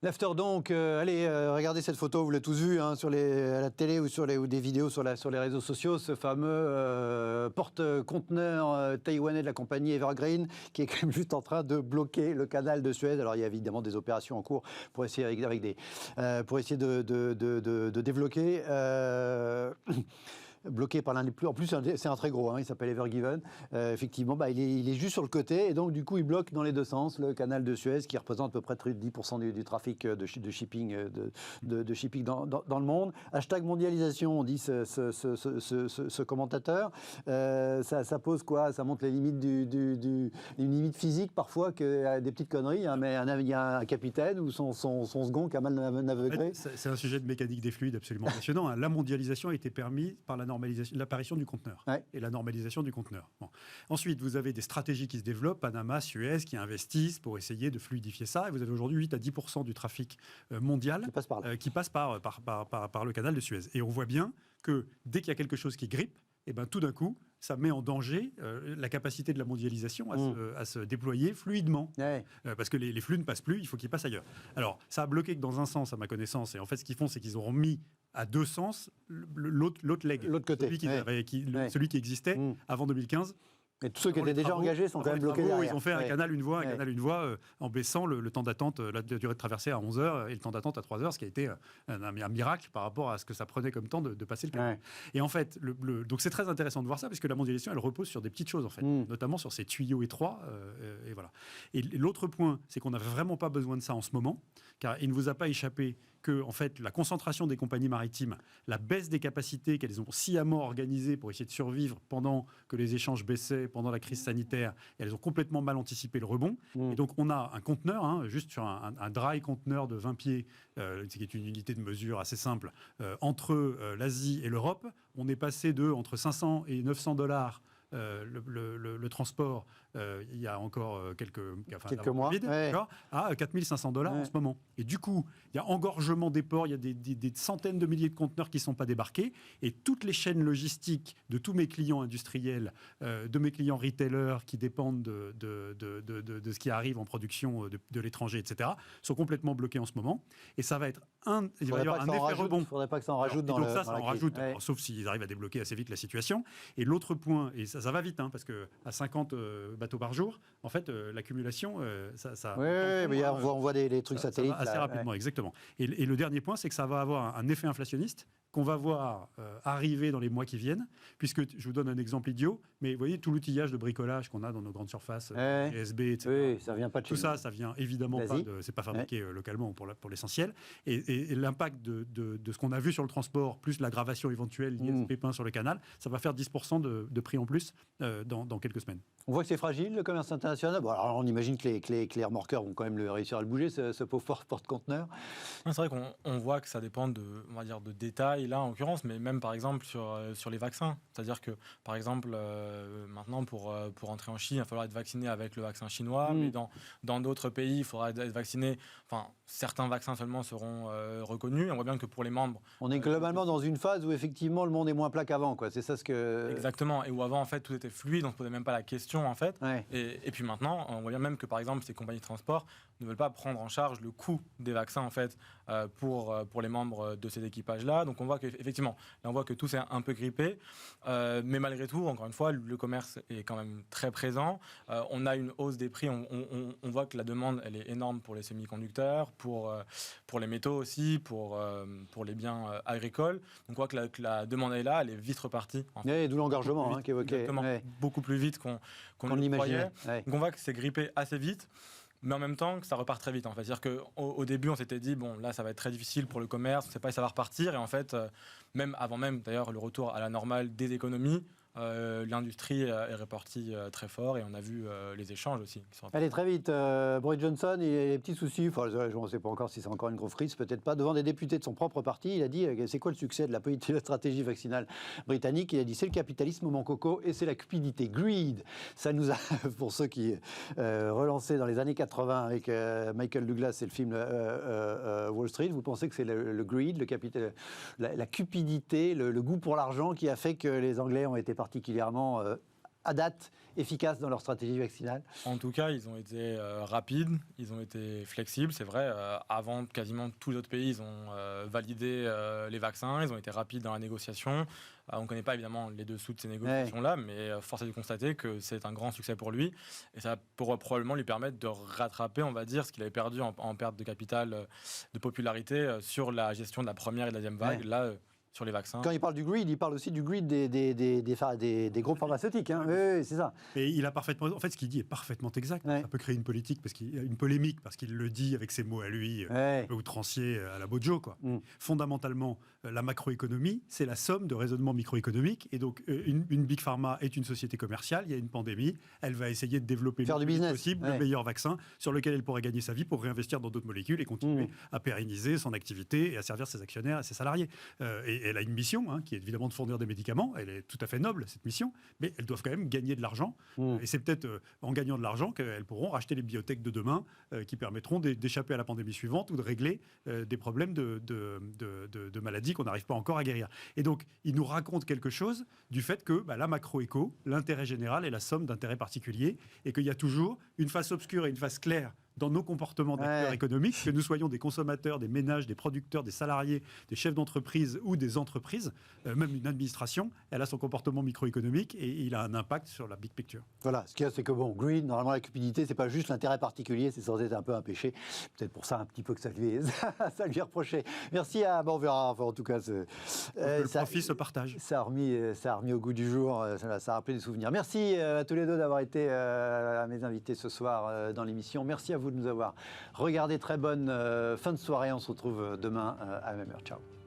L'after donc, allez, regardez cette photo, vous l'avez tous vu hein, à la télé ou des vidéos sur les réseaux sociaux, ce fameux porte-conteneur taïwanais de la compagnie Evergreen qui est quand même juste en train de bloquer le canal de Suez. Alors il y a évidemment des opérations en cours pour essayer pour essayer de débloquer. Bloqué par l'un des plus... En plus, c'est un très gros, hein, il s'appelle Evergiven. Effectivement, il est juste sur le côté, et donc du coup, il bloque dans les deux sens le canal de Suez, qui représente à peu près 10% du trafic de shipping, de shipping dans le monde. Hashtag mondialisation, on dit ce commentateur. Ça pose quoi? Ça montre les limites une limite physique, parfois, que des petites conneries, hein, mais il y a un capitaine ou son second qui a mal navigué. En fait, c'est un sujet de mécanique des fluides absolument passionnant. Hein. La mondialisation a été permise par l'apparition du conteneur et la normalisation du conteneur. Bon. Ensuite, vous avez des stratégies qui se développent, Panama, Suez, qui investissent pour essayer de fluidifier ça. Et vous avez aujourd'hui 8 à 10% du trafic mondial qui passe par le canal de Suez. Et on voit bien que dès qu'il y a quelque chose qui grippe, et ben, tout d'un coup, ça met en danger la capacité de la mondialisation à se déployer fluidement. Parce que les flux ne passent plus, il faut qu'ils passent ailleurs. Alors, ça a bloqué que dans un sens, à ma connaissance. Et en fait, ce qu'ils font, c'est qu'ils ont remis à deux sens l'autre leg. L'autre côté. Celui qui existait avant 2015. Et tous ceux qui étaient déjà engagés sont quand même bloqués derrière. Ils ont fait un canal, une voie, en baissant le temps d'attente, la durée de traversée à 11 heures et le temps d'attente à 3 heures, ce qui a été un miracle par rapport à ce que ça prenait comme temps de passer le canal. Et en fait, donc c'est très intéressant de voir ça, parce que la mondialisation, elle repose sur des petites choses, en fait, notamment sur ces tuyaux étroits. Et voilà. Et l'autre point, c'est qu'on n'a vraiment pas besoin de ça en ce moment, car il ne vous a pas échappé que, en fait, la concentration des compagnies maritimes, la baisse des capacités qu'elles ont sciemment organisées pour essayer de survivre pendant que les échanges baissaient, pendant la crise sanitaire, et elles ont complètement mal anticipé le rebond. Et donc, on a un conteneur, juste sur un dry conteneur de 20 pieds, qui est une unité de mesure assez simple, entre l'Asie et l'Europe. On est passé de entre 500 et 900 $. Le transport, il y a encore quelques mois, à 4 500 $ en ce moment. Et du coup, il y a engorgement des ports, il y a des centaines de milliers de conteneurs qui ne sont pas débarqués, et toutes les chaînes logistiques de tous mes clients industriels, de mes clients retailers qui dépendent de ce qui arrive en production de l'étranger, etc., sont complètement bloquées en ce moment. Et ça va être il va y avoir un effet rebond. Il ne faudrait pas que ça en rajoute dans ça en rajoute, sauf s'ils arrivent à débloquer assez vite la situation. Et l'autre point, et ça va vite, parce qu'à 50 bateaux par jour, en fait, l'accumulation, ça mais on voit des trucs satellites. Assez rapidement, exactement. Et le dernier point, c'est que ça va avoir un effet inflationniste qu'on va voir arriver dans les mois qui viennent, puisque, je vous donne un exemple idiot, mais vous voyez tout l'outillage de bricolage qu'on a dans nos grandes surfaces, GSB, etc. Oui, ça vient pas de chez nous. Tout ça, ça vient évidemment pas c'est pas fabriqué localement pour l'essentiel. Et l'impact de ce qu'on a vu sur le transport, plus l'aggravation éventuelle liée à ce pépin sur le canal, ça va faire 10% de prix en plus dans quelques semaines. On voit que c'est fragile, le commerce international. Bon, alors on imagine que les remorqueurs vont quand même réussir à le bouger, ce pauvre porte-conteneur. C'est vrai qu'on voit que ça dépend de détails, là en l'occurrence, mais même par exemple sur les vaccins. C'est-à-dire que, par exemple, maintenant pour entrer en Chine, il va falloir être vacciné avec le vaccin chinois, mais dans d'autres pays, il faudra être vacciné. Enfin, certains vaccins seulement seront reconnus. On voit bien que pour les membres... On est globalement dans une phase où effectivement le monde est moins plat qu'avant, quoi. C'est ça ce que... Exactement, et où avant en fait tout était fluide, on ne se posait même pas la question en fait. Et puis maintenant, on voit bien même que par exemple ces compagnies de transport ne veulent pas prendre en charge le coût des vaccins en fait pour les membres de ces équipages-là. Donc on voit qu'effectivement, là on voit que tout s'est un peu grippé, mais malgré tout, encore une fois, le commerce est quand même très présent. On a une hausse des prix, on voit que la demande elle est énorme pour les semi-conducteurs, pour les métaux aussi, pour les biens agricoles. Donc on voit que la demande est là, elle est vite repartie. En fait. D'où l'engorgement qui évoquait. Beaucoup plus vite qu'on l'imaginait. Donc on voit que c'est grippé assez vite. Mais en même temps, que ça repart très vite. En fait. C'est-à-dire qu'au début, on s'était dit, bon, là, ça va être très difficile pour le commerce, on ne sait pas si ça va repartir. Et en fait, même avant d'ailleurs, le retour à la normale des économies, l'industrie est repartie très fort et on a vu les échanges aussi. Allez, très vite. Boris Johnson, il a des petits soucis. Enfin, je ne sais pas encore si c'est encore une grosse frise, peut-être pas. Devant des députés de son propre parti, il a dit c'est quoi le succès de la politique, de la stratégie vaccinale britannique? Il a dit c'est le capitalisme au moment coco et c'est la cupidité. Greed. Ça nous a, pour ceux qui relancé dans les années 80 avec Michael Douglas et le film Wall Street, vous pensez que c'est le greed, la cupidité, le goût pour l'argent qui a fait que les Anglais ont été particulièrement à date, efficaces dans leur stratégie vaccinale? En tout cas, ils ont été rapides, ils ont été flexibles, c'est vrai. Avant quasiment tous les autres pays, ils ont validé les vaccins, ils ont été rapides dans la négociation. On ne connaît pas évidemment les dessous de ces négociations-là, mais force est de constater que c'est un grand succès pour lui. Et ça pourrait probablement lui permettre de rattraper, on va dire, ce qu'il avait perdu en perte de capital, de popularité sur la gestion de la première et de la deuxième vague. Là, sur les vaccins. Quand il parle du greed, il parle aussi du greed des groupes pharmaceutiques. Hein. Oui, c'est ça. Et il a parfaitement raison. En fait, ce qu'il dit est parfaitement exact. Ça peut créer une polémique parce qu'il le dit avec ses mots à lui, un peu outranciers à la Bojo, quoi. Fondamentalement, la macroéconomie, c'est la somme de raisonnements microéconomiques. Et donc, une Big Pharma est une société commerciale. Il y a une pandémie. Elle va essayer de développer le plus possible le meilleur vaccin sur lequel elle pourrait gagner sa vie pour réinvestir dans d'autres molécules et continuer à pérenniser son activité et à servir ses actionnaires et ses salariés. Et elle a une mission qui est évidemment de fournir des médicaments. Elle est tout à fait noble, cette mission, mais elles doivent quand même gagner de l'argent. Et c'est peut-être en gagnant de l'argent qu'elles pourront racheter les biotech de demain qui permettront d'échapper à la pandémie suivante ou de régler des problèmes de maladies qu'on n'arrive pas encore à guérir. Et donc, il nous raconte quelque chose du fait que la macroéco, l'intérêt général est la somme d'intérêts particuliers et qu'il y a toujours une face obscure et une face claire dans nos comportements d'acteurs économiques, que nous soyons des consommateurs, des ménages, des producteurs, des salariés, des chefs d'entreprise ou des entreprises, même une administration, elle a son comportement microéconomique et il a un impact sur la big picture. Voilà, ce qu'il y a, c'est que greed, normalement la cupidité, c'est pas juste l'intérêt particulier, c'est censé être un peu un péché. Peut-être pour ça un petit peu que ça lui est reproché. Merci à... Bon, on verra, enfin, en tout cas... le profit se partage. Ça a remis au goût du jour, ça a rappelé des souvenirs. Merci à tous les deux d'avoir été à mes invités ce soir dans l'émission. Merci à vous de nous avoir regardé. Très bonne fin de soirée. On se retrouve demain à la même heure. Ciao.